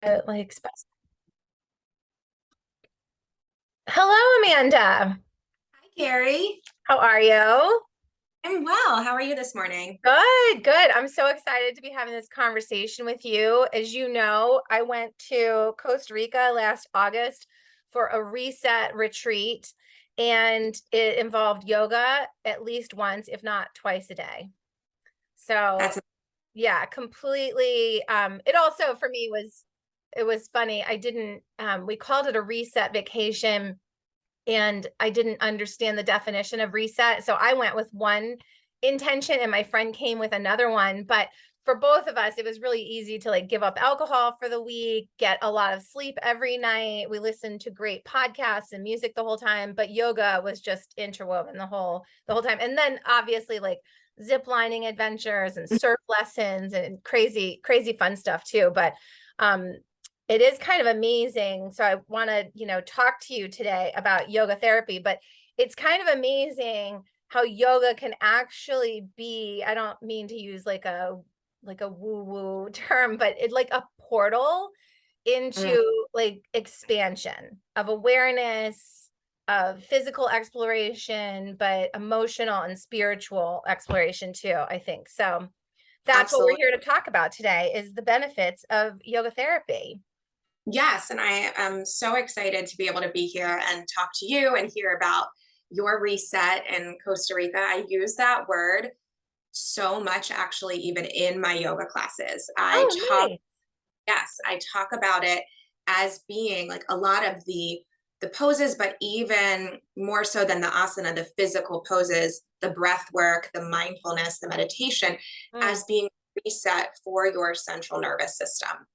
like Hello, Amanda. Hi, Kerry. How are you? I'm well. How are you this morning? Good, good. I'm so excited to be having this conversation with you. As you know, I went to Costa Rica last August for a reset retreat, and it involved yoga at least once, if not twice a day. So, That's yeah, completely. It also for me was it was funny. I didn't we called it a reset vacation and I didn't understand the definition of reset. So I went with one intention and my friend came with another one. But for both of us, it was really easy to like give up alcohol for the week, get a lot of sleep every night. We listened to great podcasts and music the whole time, but yoga was just interwoven the whole time. And then obviously like zip lining adventures and surf lessons and crazy, crazy fun stuff too. But um it is kind of amazing. So I want to, talk to you today about yoga therapy, but it's kind of amazing how yoga can actually be, I don't mean to use like a woo-woo term, but it's like a portal mm, into like expansion of awareness, of physical exploration, but emotional and spiritual exploration too, I think. So that's what we're absolutely. here to talk about today is the benefits of yoga therapy. Yes, and I am so excited to be able to be here and talk to you and hear about your reset in Costa Rica. I use that word so much, actually, even in my yoga classes. Oh, nice. I talk about it as being like a lot of the poses, but even more so than the asana, the physical poses, the breath work, the mindfulness, the meditation, Mm. as being reset for your central nervous system.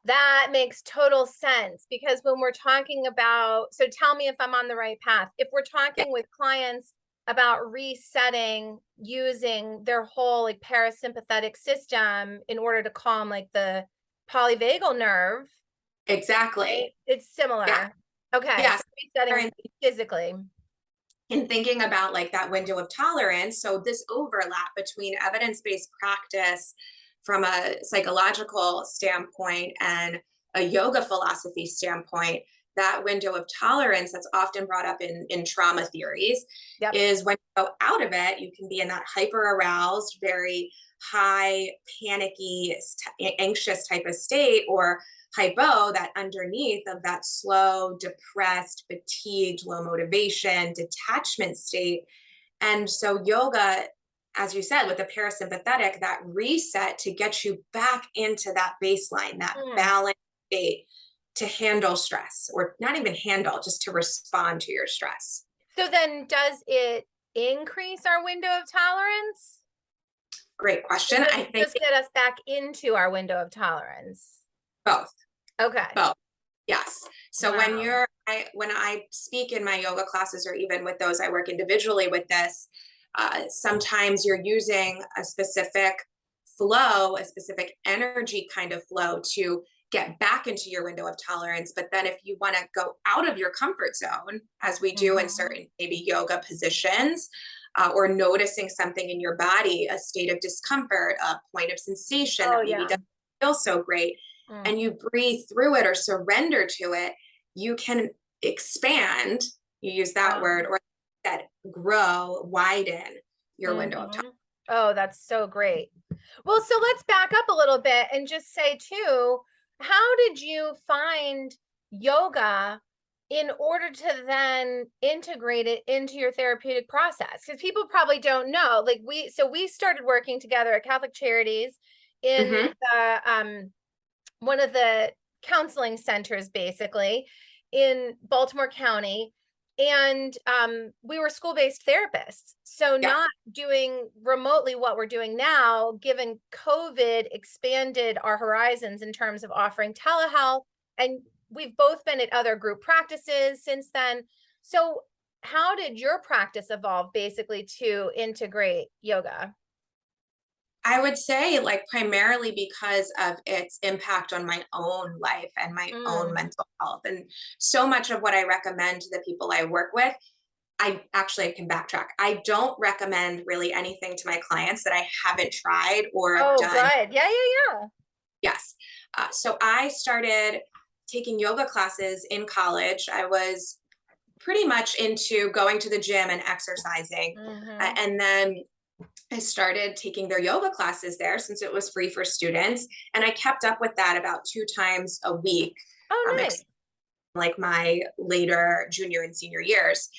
That makes total sense because when we're talking about, so tell me if I'm on the right path. If we're Yeah, talking with clients about resetting using their whole like parasympathetic system in order to calm like the polyvagal nerve, right? exactly. It's Yeah. similar. Okay, so Yes. resetting physically. In thinking about like that window of tolerance, so this overlap between evidence-based practice from a psychological standpoint and a yoga philosophy standpoint, that window of tolerance that's often brought up in trauma theories Yep. is when you go out of it, you can be in that hyper aroused, very high, panicky, anxious type of state, or hypo, that underneath of that slow, depressed, fatigued, low motivation, detachment state. And so yoga, as you said, with the parasympathetic, that reset to get you back into that baseline, that Mm. balanced state to handle stress, or not even handle, just to respond to your stress. So then does it increase our window of tolerance? Great Or question. does I it think just get us back into our window of tolerance? both, Okay. both. Yes. So Wow. when I speak in my yoga classes, or even with those I work individually with this, sometimes you're using a specific flow, a specific energy kind of flow to get back into your window of tolerance. But then if you want to go out of your comfort zone, as we do in Mhm. certain maybe yoga positions, or noticing something in your body, a state of discomfort, a point of sensation Oh that maybe yeah. doesn't feel so great, Mm. and you breathe through it or surrender to it, you can expand, you use that Wow. word, or that grow, widen your window of time. Mhm. Oh, that's so great. Well, so let's back up a little bit and just say too, how did you find yoga in order to then integrate it into your therapeutic process? Because people probably don't know. Like we started working together at Catholic Charities in Mm-hmm. the one of the counseling centers basically in Baltimore County. And we were school-based therapists. So Yeah. not doing remotely what we're doing now, given COVID expanded our horizons in terms of offering telehealth. And we've both been at other group practices since then. So how did your practice evolve basically to integrate yoga? I would say, like, primarily because of its impact on my own life and my own Mm. mental health. And so much of what I recommend to the people I work with, I can backtrack. I don't recommend really anything to my clients that I haven't tried or Oh, done. good. Yeah, yeah, yeah. Yes. So I started taking yoga classes in college. I was pretty much into going to the gym and exercising. Mm-hmm. And then I started taking their yoga classes there since it was free for students. And I kept up with that about 2 times a week, Oh, um, nice. like my later junior and senior years,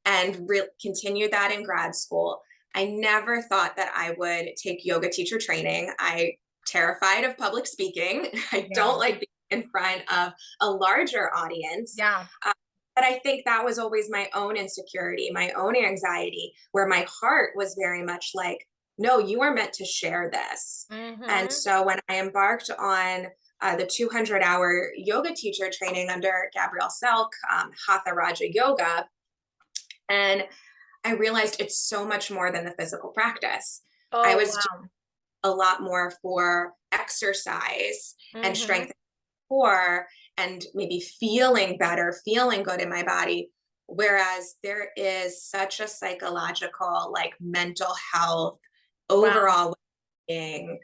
and continued that in grad school. I never thought that I would take yoga teacher training. I terrified of public speaking. I Yeah. don't like being in front of a larger audience. Yeah. Uh, but I think that was always my own insecurity, my own anxiety, where my heart was very much like, no, you are meant to share this. And Mm-hmm. so when I embarked on the 200-hour yoga teacher training under Gabrielle Selk, Hatha Raja Yoga, and I realized it's so much more than the physical practice. I Oh, was doing wow. a lot more for exercise and Mm-hmm. strength core and maybe feeling better, feeling good in my body. Whereas there is such a psychological, like mental health, Wow. overall being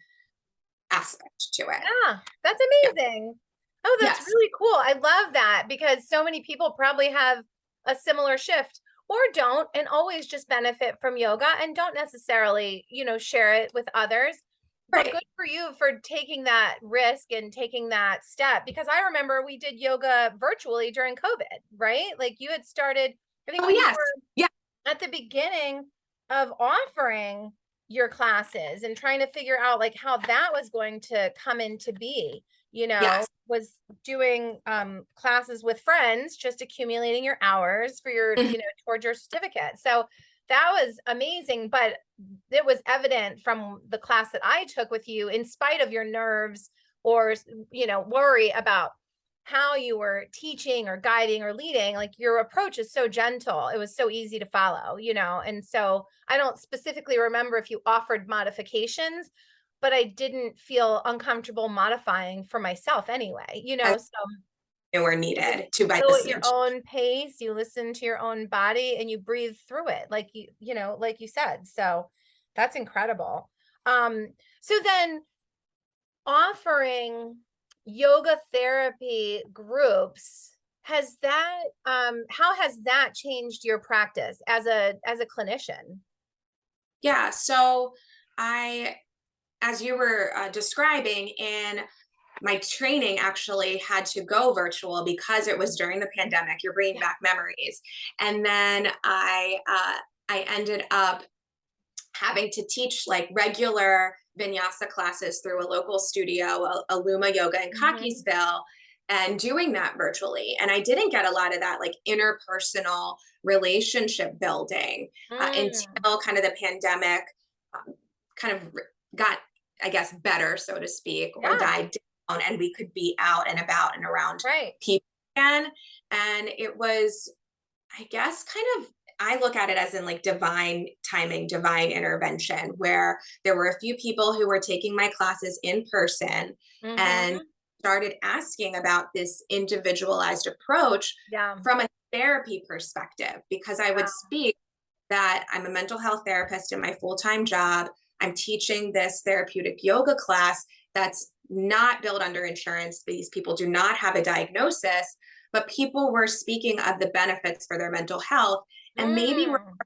aspect to it. Yeah, that's Yeah. amazing. Oh, that's Yes. really cool. I love that because so many people probably have a similar shift or don't and always just benefit from yoga and don't necessarily, share it with others. But good Right. for you for taking that risk and taking that step because I remember we did yoga virtually during COVID, right? Like you had started, I think Oh, when you yes. were Yeah. at the beginning of offering your classes and trying to figure out like how that was going to come into be, Yes. was doing classes with friends, just accumulating your hours for your, Mhm. towards your certificate. So that was amazing, but it was evident from the class that I took with you, in spite of your nerves or, worry about how you were teaching or guiding or leading, like your approach is so gentle. It was so easy to follow, and so I don't specifically remember if you offered modifications, but I didn't feel uncomfortable modifying for myself anyway, As so they were you just needed to by go the at your stage. own pace, you listen to your own body and you breathe through it like like you said. So that's incredible. So then offering yoga therapy groups, has that how has that changed your practice as a clinician? Yeah. So I, as you were describing, in my training actually had to go virtual because it was during the pandemic. You're bringing Yeah. back memories, and then I ended up having to teach like regular vinyasa classes through a local studio, Aluma Yoga in Hmm. Cockeysville, and doing that virtually. And I didn't get a lot of that like interpersonal relationship building Mm, until kind of the pandemic um, kind of got, I guess, better, so to speak, or yeah, died down, and we could be out and about and around right. people again. And it was, I guess, kind of, I look at it as in like divine timing, divine intervention, where there were a few people who were taking my classes in person and Hmm. started asking about this individualized approach Yeah. from a therapy perspective, because I would Wow. speak that I'm a mental health therapist in my full-time job. I'm teaching this therapeutic yoga class that's not billed under insurance. These people do not have a diagnosis, but people were speaking of the benefits for their mental health, and maybe we're Mm,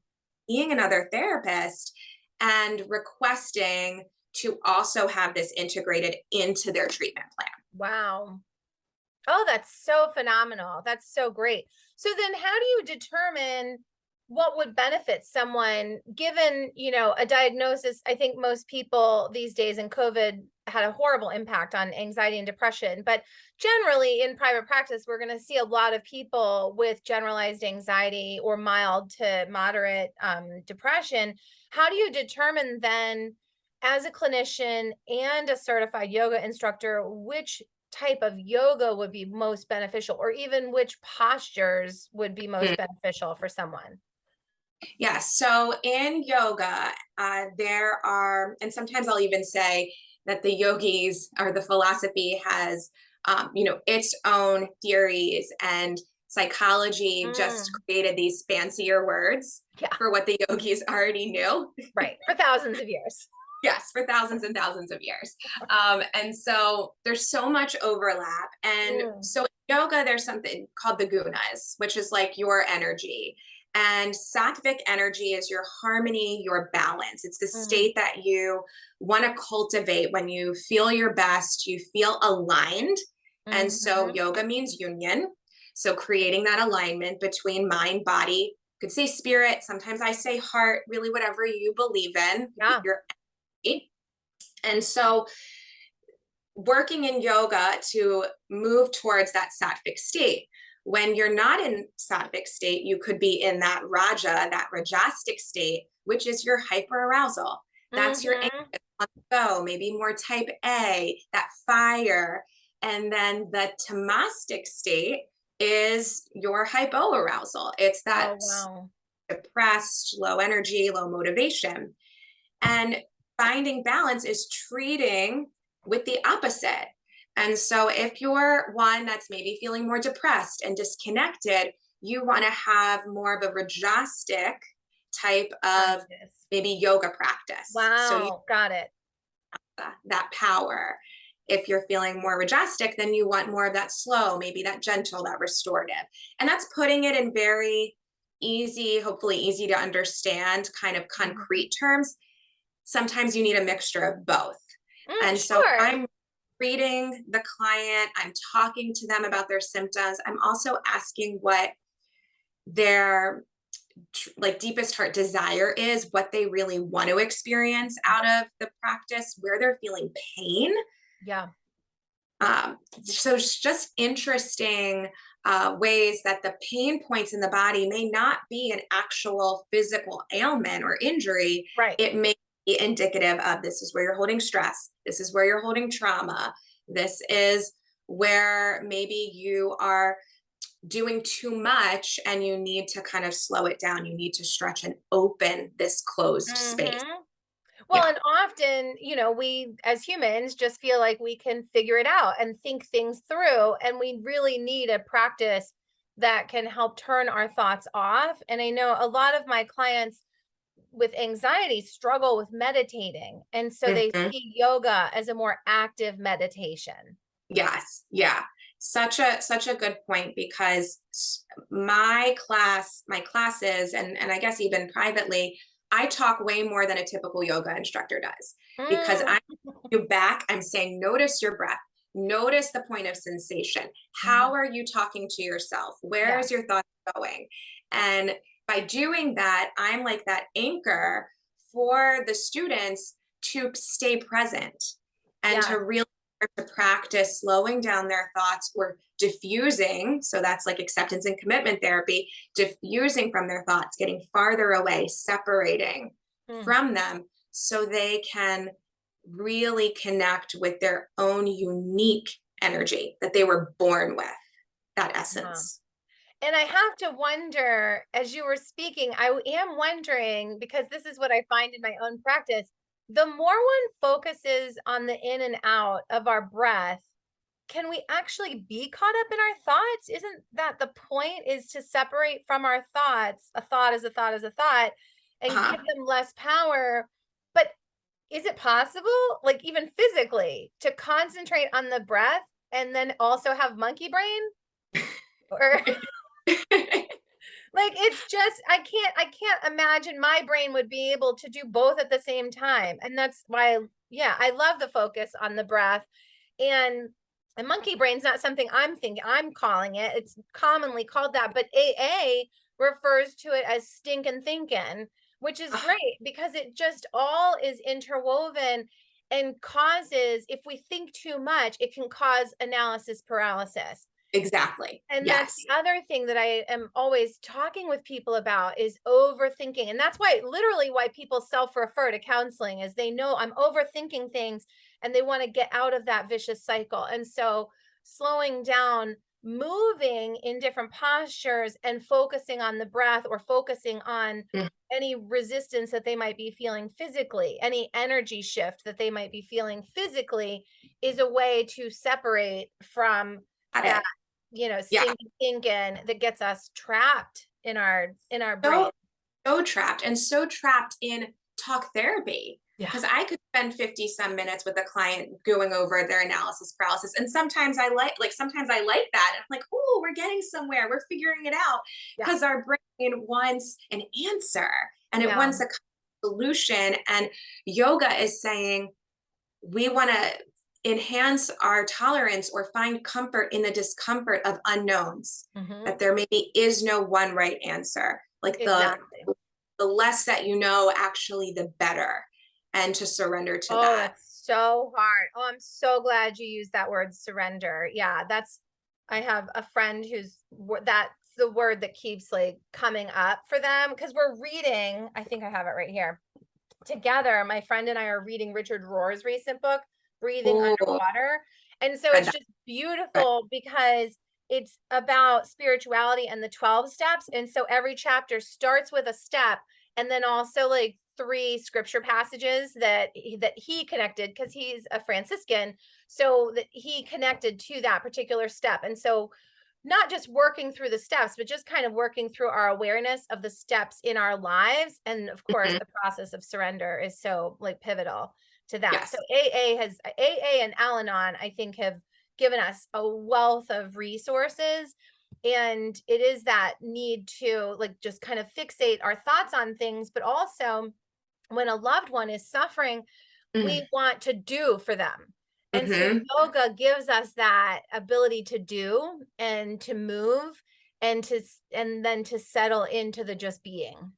seeing another therapist and requesting to also have this integrated into their treatment plan. wow. Oh, that's so phenomenal. That's so great. So then how do you determine what would benefit someone given, a diagnosis? I think most people these days in COVID had a horrible impact on anxiety and depression, but generally in private practice, we're going to see a lot of people with generalized anxiety or mild to moderate depression. How do you determine then, as a clinician and a certified yoga instructor, which type of yoga would be most beneficial or even which postures would be most beneficial for someone? Yeah, so in yoga, there are, and sometimes I'll even say that the yogis or the philosophy has, its own theories, and psychology just Mm, created these fancier words yeah, for what the yogis already knew. right. For thousands of years. Yes, for thousands and thousands of years. And so there's so much overlap. And Mm, so in yoga, there's something called the gunas, which is like your energy. And sattvic energy is your harmony, your balance. It's the mm, state that you want to cultivate when you feel your best, you feel aligned. And so mhm. yoga means union. So creating that alignment between mind, body, could say spirit. Sometimes I say heart, really whatever you believe in, Yeah. your. And so working in yoga to move towards that sattvic state. When you're not in sattvic state, you could be in that raja, that rajastic state, which is your hyperarousal. That's your Mhm. go, maybe more type A, that fire. And then the tamastic state is your hypoarousal. It's Oh, that wow. depressed, low energy, low motivation. And finding balance is treating with the opposite. And so if you're one that's maybe feeling more depressed and disconnected, you want to have more of a rajastic type of Practice. maybe yoga practice. So you Wow. Got it. that power. If you're feeling more rajastic, then you want more of that slow, maybe that gentle, that restorative. And that's putting it in very easy, hopefully easy to understand, kind of Mhm. concrete terms. Sometimes you need a mixture of both. Mm, And so sure. I'm reading the client, I'm talking to them about their symptoms. I'm also asking what their like deepest heart desire is, what they really want to experience out of the practice, where they're feeling pain. Yeah. So it's just interesting ways that the pain points in the body may not be an actual physical ailment or injury. Right. It may be indicative of this is where you're holding stress. This is where you're holding trauma. This is where maybe you are doing too much and you need to kind of slow it down. You need to stretch and open this closed space. Mhm. Well, Yeah. and often, we as humans just feel like we can figure it out and think things through, and we really need a practice that can help turn our thoughts off. And I know a lot of my clients with anxiety struggle with meditating, and so they Mhm. see yoga as a more active meditation. Yes, yeah. Such a good point because my classes and I guess even privately, I talk way more than a typical yoga instructor does because Mm. I'm you back, I'm saying notice your breath. Notice the point of sensation. How Mhm. are you talking to yourself? Where is Yes. your thought going? And by doing that, I'm like that anchor for the students to stay present and to Yes. really to practice slowing down their thoughts or diffusing. So that's like acceptance and commitment therapy, diffusing from their thoughts, getting farther away, separating Mm. from them so they can really connect with their own unique energy that they were born with, that Yeah. essence. And I have to wonder, as you were speaking, I am wondering, because this is what I find in my own practice, the more one focuses on the in and out of our breath, can we actually be caught up in our thoughts? Isn't that the point, is to separate from our thoughts? A thought is a thought is a thought, and give Uh-huh. them less power. But is it possible, like even physically, to concentrate on the breath and then also have monkey brain? Or like, it's just I can't imagine my brain would be able to do both at the same time. And that's why, yeah, I love the focus on the breath. And a monkey brain's not something I'm calling it. It's commonly called that, but AA refers to it as stinking thinking, which is Uh, great because it just all is interwoven and causes, if we think too much, it can cause analysis paralysis. exactly. And that's Yes. the other thing that I am always talking with people about is overthinking. And that's why, literally, why people self-refer to counseling is they know I'm overthinking things and they want to get out of that vicious cycle. And so slowing down, moving in different postures and focusing on the breath or focusing on Mm, any resistance that they might be feeling physically, any energy shift that they might be feeling physically is a way to separate from got that, it. Yeah. stinking thinking that gets us trapped in our brain. So, so trapped and so trapped in talk therapy. Yeah. Because I could spend 50 some minutes with a client going over their analysis paralysis. And sometimes sometimes I like that. I'm like, oh, we're getting somewhere. We're figuring it out. Yeah. Because our brain wants an answer and it Yeah. wants a solution. And yoga is saying we want to enhance our tolerance or find comfort in the discomfort of unknowns, Hmm. that there maybe is no one right answer. Like Exactly. the less that you know, actually, the better. And to surrender to Oh, that. that's so hard. Oh, I'm so glad you used that word surrender. Yeah, I have a friend that's the word that keeps like coming up for them because we're reading, I think I have it right here. Together, my friend and I are reading Richard Rohr's recent book, Breathing Oh, Underwater. And so read it's that. just beautiful because it's about spirituality and the 12 steps. And so every chapter starts with a step and then also like three scripture passages that he connected because he's a Franciscan. So that he connected to that particular step. And so not just working through the steps, but just kind of working through our awareness of the steps in our lives. And of course, Mhm. the process of surrender is so like pivotal to that. So Yes. AA and Al-Anon, I think, have given us a wealth of resources. And it is that need to like just kind of fixate our thoughts on things, but also when a loved one is suffering, we want to do for them. And so Mm-hmm. yoga gives us that ability to do and to move and then to settle into the just being.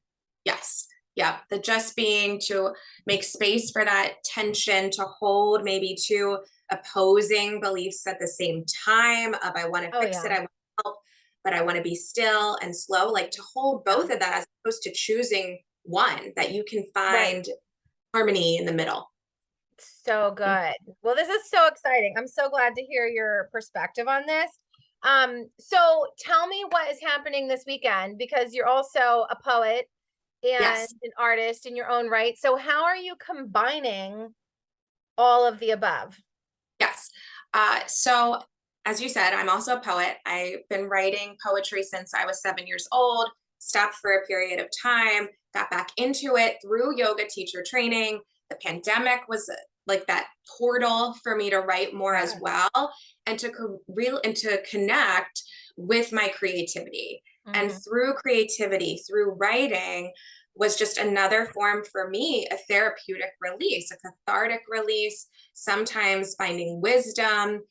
Yes. Yeah. The just being, to make space for that tension, to hold maybe two opposing beliefs at the same time of I want to Oh fix it, yeah. I want to help, but I want to be still and slow, like to hold Yeah. both of that as opposed to choosing one, that you can Right. find harmony in the middle. So Mm. good. Well, this is so exciting. I'm so glad to hear your perspective on this. So tell me what is happening this weekend because you're also a poet and Yes. an artist in your own right. So how are you combining all of the above? Yes. So, as you said, I'm also a poet. I've been writing poetry since I was 7 years old, stopped for a period of time, got back into it through yoga teacher training. The pandemic was like that portal for me to write more as Yeah. well, and and to connect with my creativity. And Hmm. through creativity, through writing, was just another form for me, a therapeutic release, a cathartic release, sometimes finding wisdom.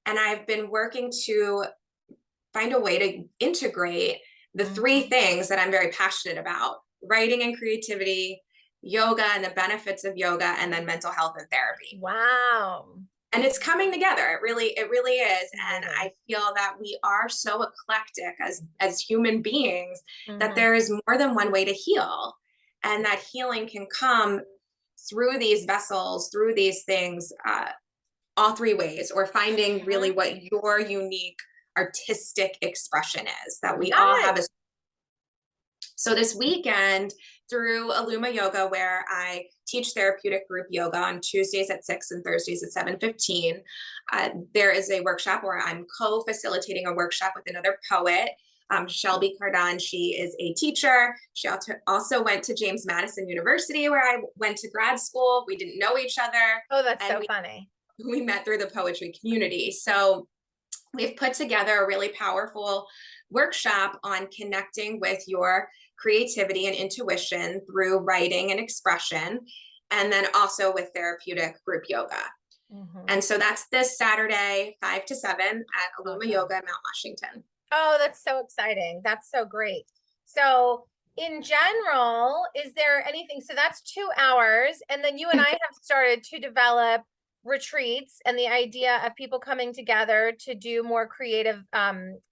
And I've been working to find a way to integrate the three Hmm. things that I'm very passionate about: writing and creativity, yoga and the benefits of yoga, and then mental health and therapy. Wow. And it's coming together. It really is. And It I is. feel that we are so eclectic as human beings that Hmm. there is more than one way to heal. And that healing can come through these vessels, through these things, all three ways, or finding really Hmm. what your unique artistic expression is, that we all have Yes. a. So this weekend, through Aluma Yoga, where I teach therapeutic group yoga on Tuesdays at 6 and Thursdays at 7:15, there is a workshop where I'm co-facilitating a workshop with another poet, Shelby Cardon. She is a teacher. She also went to James Madison University, where I went to grad school. We didn't know each other, Oh, that's and so we funny. we met through the poetry community. So we've put together a really powerful workshop on connecting with your creativity and intuition through writing and expression, and then also with therapeutic group yoga. Hmm. And so that's this Saturday, 5 to 7 at Aluma Okay. Yoga, Mount Washington. Oh, that's so exciting. That's so great. So, in general, is there anything? So, that's 2 hours. And then you and I have started to develop retreats and the idea of people coming together to do more creative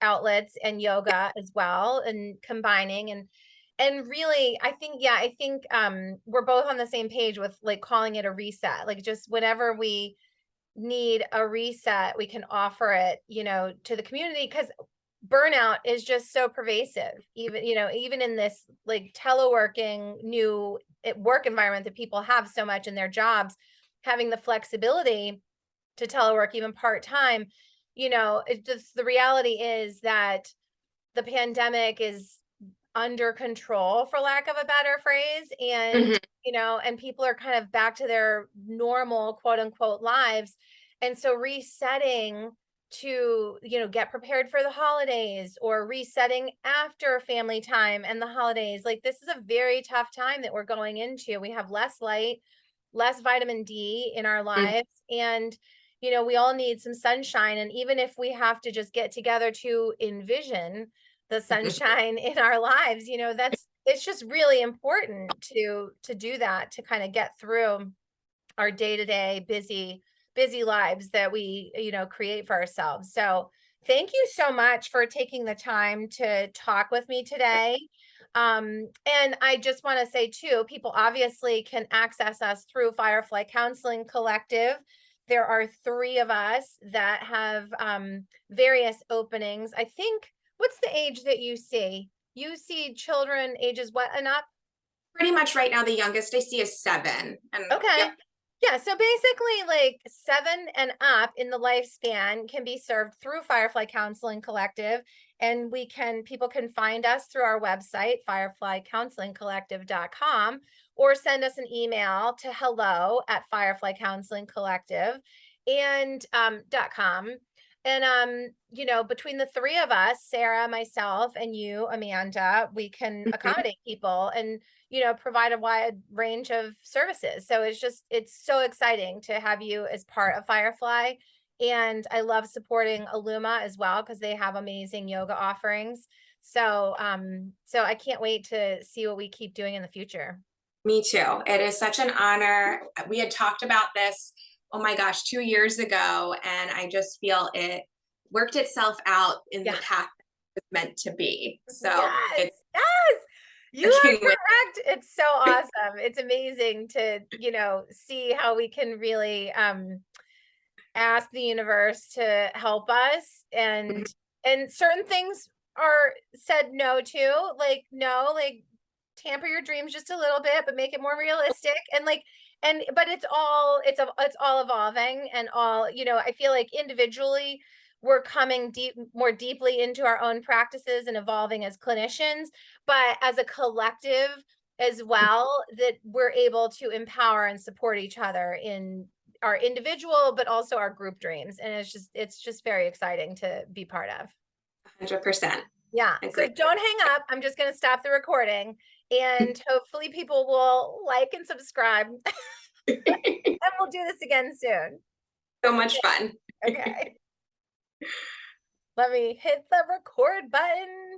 outlets and yoga as well and combining and really I think we're both on the same page with like calling it a reset, like just whenever we need a reset we can offer it, to the community because burnout is just so pervasive, even even in this like teleworking new work environment that people have so much in their jobs, having the flexibility to telework even part-time. It just, the reality is that the pandemic is under control, for lack of a better phrase. And, Mhm. and people are kind of back to their normal quote unquote lives. And so resetting to, get prepared for the holidays, or resetting after family time and the holidays. Like, this is a very tough time that we're going into. We have less light, less vitamin D in our Mhm. lives. And, we all need some sunshine. And even if we have to just get together to envision the sunshine in our lives, it's just really important to do that, to kind of get through our day-to-day busy lives that we, create for ourselves. So thank you so much for taking the time to talk with me today. And I just want to say too, people obviously can access us through Firefly Counseling Collective. There are 3 of us that have various openings. I think, what's the age that you see? You see children ages what and up? Pretty much right now, the youngest I see is 7. And Okay. yep. Yeah, so basically like 7 and up in the lifespan can be served through Firefly Counseling Collective. And people can find us through our website, fireflycounselingcollective.com, or send us an email to hello@fireflycounselingcollective and .com. And between the 3 of us, Sarah, myself, and you, Amanda, we can Mhm. accommodate people and provide a wide range of services. So it's so exciting to have you as part of Firefly. And I love supporting Aluma as well, because they have amazing yoga offerings. So I can't wait to see what we keep doing in the future. Me too. It is such an honor. We had talked about this, oh my gosh, 2 years ago, and I just feel it worked itself out in the Yeah. path it was meant to be. So Yes. it's Yes. You working are with correct. It's so awesome. It's amazing to, see how we can really ask the universe to help us. And certain things are said no to, like, no, like, tamper your dreams just a little bit, but make it more realistic. And like, but it's all evolving, and all, I feel like individually we're coming more deeply into our own practices and evolving as clinicians, but as a collective as well, that we're able to empower and support each other in our individual but also our group dreams. And it's just very exciting to be part of. 100%. Yeah, so Agree. don't hang up. I'm just going to stop the recording, and hopefully people will like and subscribe, and we'll do this again soon. So much fun. Okay, let me hit the record button.